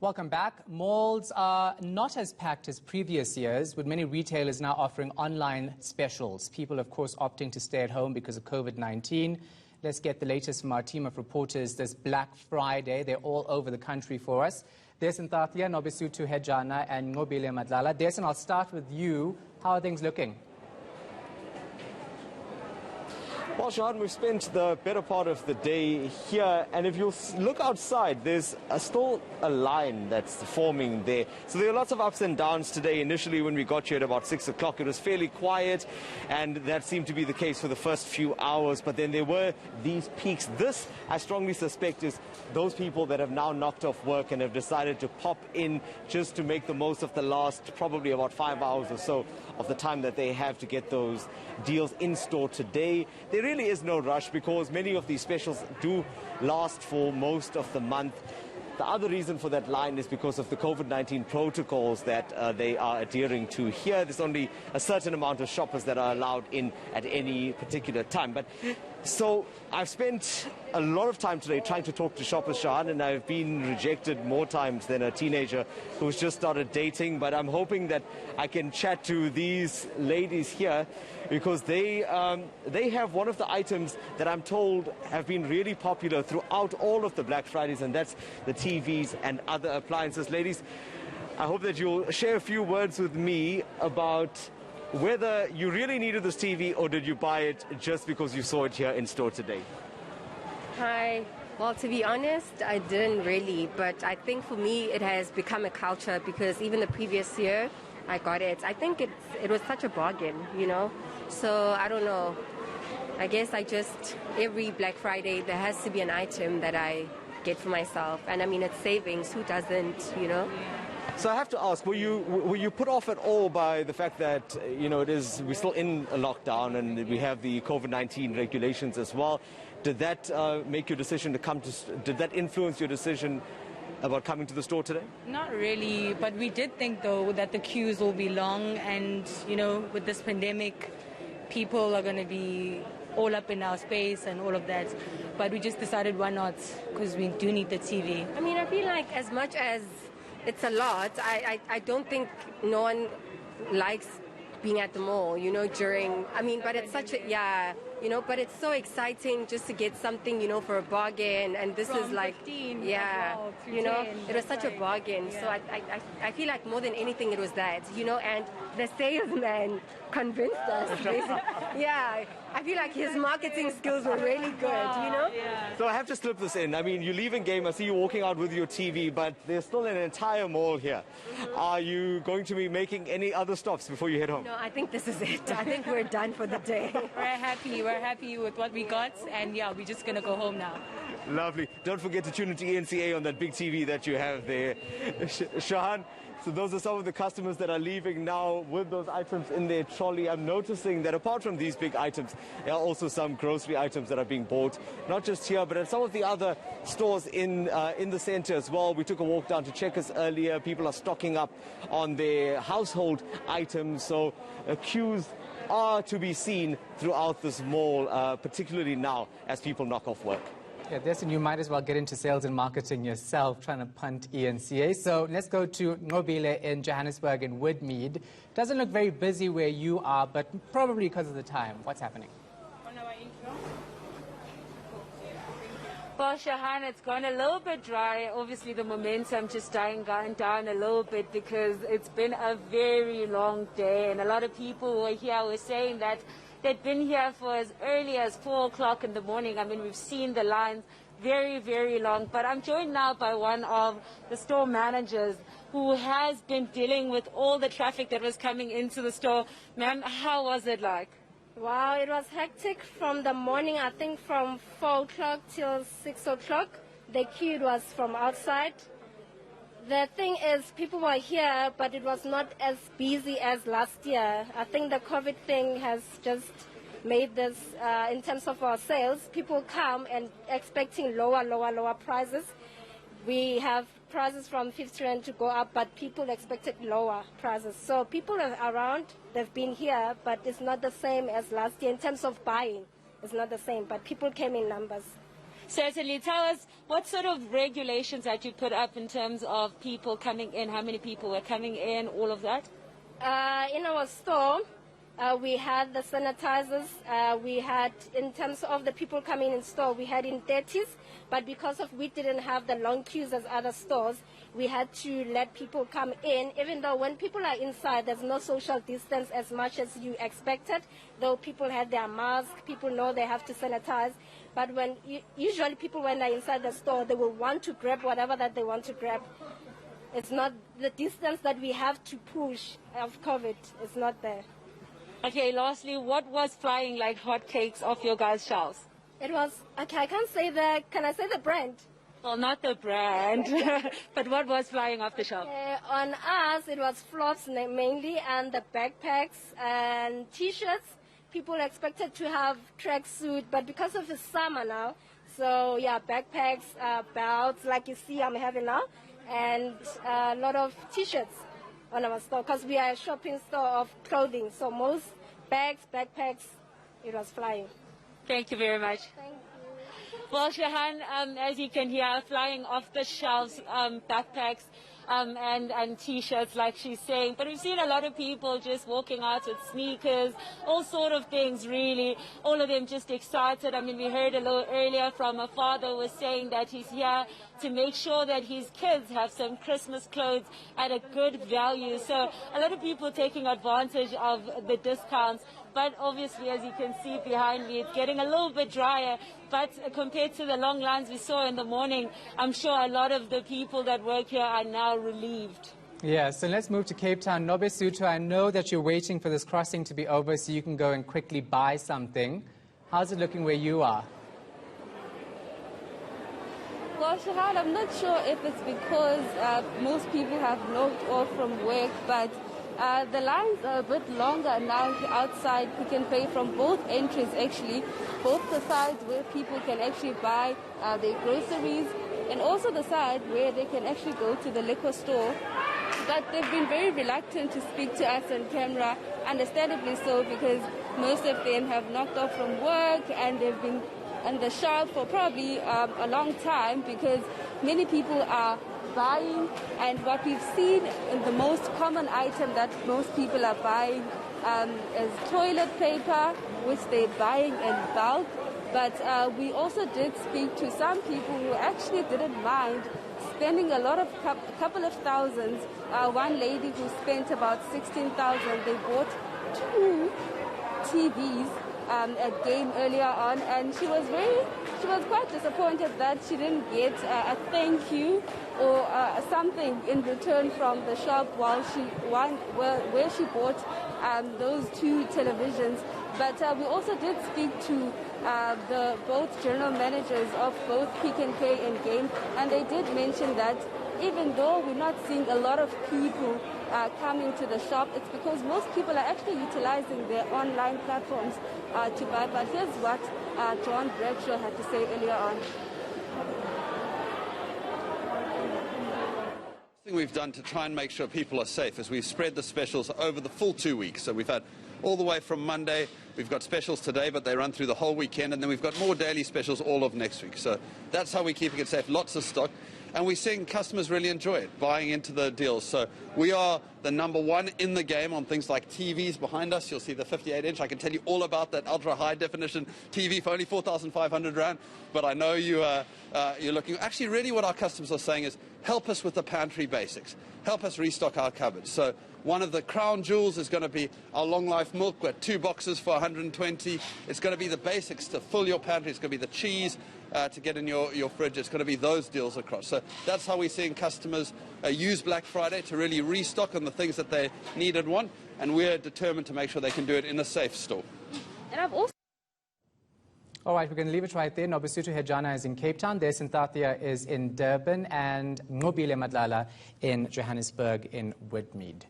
Welcome back. Malls are not as packed as previous years, with many retailers now offering online specials. People, of course, opting to stay at home because of COVID-19. Let's get the latest from our team of reporters this Black Friday. They're all over the country for us. Desin Tathlia, Nobisutu Hejana, and Ngobile Madlala. Desin, I'll start with you. How are things looking? Well, Shahan, we've spent the better part of the day here, and if you look outside, there's still a line that's forming there. So there are lots of ups and downs today. Initially, when we got here at about 6 o'clock, it was fairly quiet, and that seemed to be the case for the first few hours. But then there were these peaks. This, I strongly suspect, is those people that have now knocked off work and have decided to pop in just to make the most of the last probably about 5 hours or so of the time that they have to get those deals in store today. There really is no rush because many of these specials do last for most of the month. The other reason for that line is because of the COVID-19 protocols that they are adhering to here. There's only a certain amount of shoppers that are allowed in at any particular time. So I've spent a lot of time today trying to talk to shoppers, Shahan, and I've been rejected more times than a teenager who's just started dating. But I'm hoping that I can chat to these ladies here because they have one of the items that I'm told have been really popular throughout all of the Black Fridays, and that's the TVs and other appliances. Ladies, I hope that you'll share a few words with me about whether you really needed this TV or did you buy it just because you saw it here in store today? Hi. Well, to be honest, I didn't really, but I think for me it has become a culture because even the previous year I got it. I think it was such a bargain, you know? So I don't know. I guess every Black Friday there has to be an item that I get for myself. And I mean, it's savings. Who doesn't, you know? So I have to ask, were you put off at all by the fact that, we're still in a lockdown and we have the COVID-19 regulations as well? Did that make your decision did that influence your decision about coming to the store today? Not really, but we did think though that the queues will be long and, with this pandemic, people are going to be all up in our space and all of that. But we just decided why not, because we do need the TV. I mean, I feel like as much as it's a lot, I don't think no one likes being at the mall, but it's such a, but it's so exciting just to get something, for a bargain. And this From is like, 15 yeah, as well, to 10, it was such a bargain. Yeah. So I feel like more than anything it was that, and the salesman convinced us, basically. Yeah, I feel like his marketing skills were really good, Yeah. So I have to slip this in. I mean, you're leaving game, I see you walking out with your TV, but there's still an entire mall here. Are you going to be making any other stops before you head home? No, I think this is it. I think we're done for the day. We're happy with what we got, and yeah, we're just going to go home now. Lovely. Don't forget to tune into eNCA on that big TV that you have there. Shahan, so those are some of the customers that are leaving now with those items in their trolley. I'm noticing that apart from these big items, there are also some grocery items that are being bought, not just here, but at some of the other stores in the center as well. We took a walk down to Checkers earlier. People are stocking up on their household items, so queues are to be seen throughout this mall, particularly now as people knock off work. Yeah, Desin, you might as well get into sales and marketing yourself, trying to punt eNCA. So let's go to Ngobile in Johannesburg and Woodmead. Doesn't look very busy where you are, but probably because of the time. What's happening? Well, Shahan, it's gone a little bit dry. Obviously, the momentum just dying down a little bit because it's been a very long day. And a lot of people who are here were saying that they'd been here for as early as 4 o'clock in the morning. I mean, we've seen the lines very, very long. But I'm joined now by one of the store managers who has been dealing with all the traffic that was coming into the store. Ma'am, how was it like? Wow, it was hectic from the morning, I think from 4 o'clock till 6 o'clock. The queue was from outside. The thing is, people were here, but it was not as busy as last year. I think the COVID thing has just made this, in terms of our sales, people come and expecting lower prices. We have prices from 50 rand to go up, but people expected lower prices. So people are around, they've been here, but it's not the same as last year in terms of buying. It's not the same, but people came in numbers. Certainly. Tell us, what sort of regulations had you put up in terms of people coming in, how many people were coming in, all of that? In our store, we had the sanitizers. We had, in terms of the people coming in store, we had in 30s, but because of we didn't have the long queues as other stores, we had to let people come in, even though when people are inside, there's no social distance as much as you expected, though people had their masks, people know they have to sanitize. But when usually people, when they're inside the store, they will want to grab whatever that they want to grab. It's not the distance that we have to push of COVID. It's not there. Okay, lastly, what was flying like hotcakes off your guys' shelves? It was, okay, I can't say can I say the brand? Well, not the brand, but what was flying off the shelf? On us, it was flops mainly, and the backpacks and T-shirts. People expected to have tracksuit, but because of the summer now, so yeah, backpacks, belts, like you see I'm having now, and a lot of T-shirts on our store, because we are a shopping store of clothing, so most bags, backpacks, it was flying. Thank you very much. Thank you. Well, Shahan, as you can hear, flying off the shelves, backpacks and T-shirts, like she's saying. But we've seen a lot of people just walking out with sneakers, all sort of things, really. All of them just excited. I mean, we heard a little earlier from a father who was saying that he's here to make sure that his kids have some Christmas clothes at a good value. So a lot of people taking advantage of the discounts. But obviously, as you can see behind me, it's getting a little bit drier. But compared to the long lines we saw in the morning, I'm sure a lot of the people that work here are now relieved. Yeah, so let's move to Cape Town. Nobesuthu, I know that you're waiting for this crossing to be over so you can go and quickly buy something. How's it looking where you are? Well, Shahad, I'm not sure if it's because most people have logged off from work, but the lines are a bit longer now outside Pick n Pay from both entries, actually. Both the sides where people can actually buy their groceries and also the side where they can actually go to the liquor store. But they've been very reluctant to speak to us on camera, understandably so, because most of them have knocked off from work and they've been in the shop for probably a long time, because many people are buying, and what we've seen, the most common item that most people are buying is toilet paper, which they're buying in bulk. But we also did speak to some people who actually didn't mind spending a lot of couple of thousands. One lady who spent about 16,000. They bought 2 TVs at game earlier on, and she was quite disappointed that she didn't get a thank you or something in return from the shop where she bought those 2 televisions. But we also did speak to both general managers of both Pick n Pay and Game, and they did mention that even though we're not seeing a lot of people coming to the shop, it's because most people are actually utilizing their online platforms to buy. But here's what John Bradshaw had to say earlier on. The thing we've done to try and make sure people are safe is we've spread the specials over the full 2 weeks. So we've had all the way from Monday. We've got specials today, but they run through the whole weekend, and then we've got more daily specials all of next week. So that's how we're keeping it safe. Lots of stock. And we're seeing customers really enjoy it, buying into the deals. So we are the #1 in the game on things like TVs behind us. You'll see the 58-inch. I can tell you all about that ultra-high definition TV for only 4,500 Rand. But I know you're looking. Actually, really what our customers are saying is, help us with the pantry basics. Help us restock our cupboards. So one of the crown jewels is going to be our long life milk. We've got 2 boxes for 120. It's going to be the basics to fill your pantry. It's going to be the cheese to get in your fridge. It's going to be those deals across. So that's how we're seeing customers use Black Friday to really restock on the things that they need and want. And we're determined to make sure they can do it in a safe store. And I've also All right, we're going to leave it right there. Nobesuthu Hejana is in Cape Town. Desintathia is in Durban, and Ngobile Madlala in Johannesburg in Woodmead.